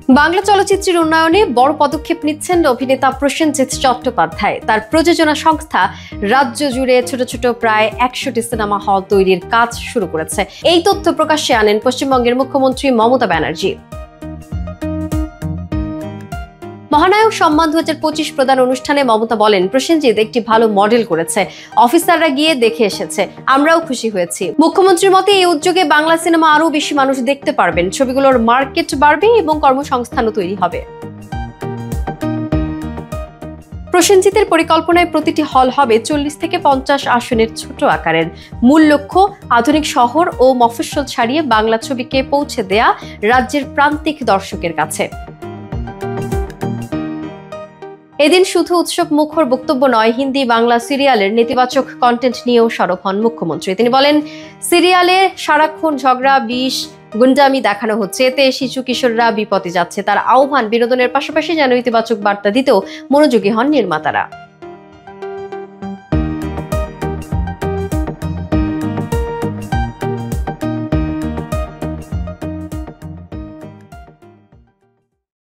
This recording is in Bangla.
বাংলা চলচ্চিত্রের উন্নয়নে বড় পদক্ষেপ নিচ্ছেন অভিনেতা প্রসেনজিৎ চট্টোপাধ্যায়। তার প্রযোজনা সংস্থা রাজ্য জুড়ে ছোট ছোট প্রায় 100টি সিনেমা হল তৈরির কাজ শুরু করেছে। এই তথ্য প্রকাশ্যে আনেন পশ্চিমবঙ্গের মুখ্যমন্ত্রী মমতা ব্যানার্জি। মহানায়ক সম্মান 2025 প্রদান অনুষ্ঠানে মমতা বলেন, প্রসেনজিৎ একটি ভালো মডেল করেছে, অফিসাররা গিয়ে দেখে এসেছে, আমরাও খুশি হয়েছি। মুখ্যমন্ত্রীর মতে এই উদ্যোগে বাংলা সিনেমা আরো বেশি মানুষ দেখতে পারবেন, ছবিগুলোর মার্কেট বাড়বে এবং কর্মসংস্থানও তৈরি হবে। প্রসেনজিতের পরিকল্পনায় প্রতিটি হল হবে 40 থেকে 50 আসনের ছোট আকারের। মূল লক্ষ্য আধুনিক শহর ও মফস্বল ছাড়িয়ে বাংলা ছবিকে পৌঁছে দেয়া রাজ্যের প্রান্তিক দর্শকের কাছে। এদিন শুধু উৎসব মুখর বক্তব্য নয়, হিন্দি বাংলা সিরিয়ালের নেতিবাচক কন্টেন্ট নিয়েও সরব হন মুখ্যমন্ত্রী। তিনি বলেন, সিরিয়ালে সারাক্ষণ ঝগড়া, বিষ, গুন্ডামি দেখানো হচ্ছে, এতে শিশু কিশোররা বিপদে যাচ্ছে। তার আহ্বান, বিনোদনের পাশাপাশি যেন ইতিবাচক বার্তা দিতেও মনোযোগী হন নির্মাতারা।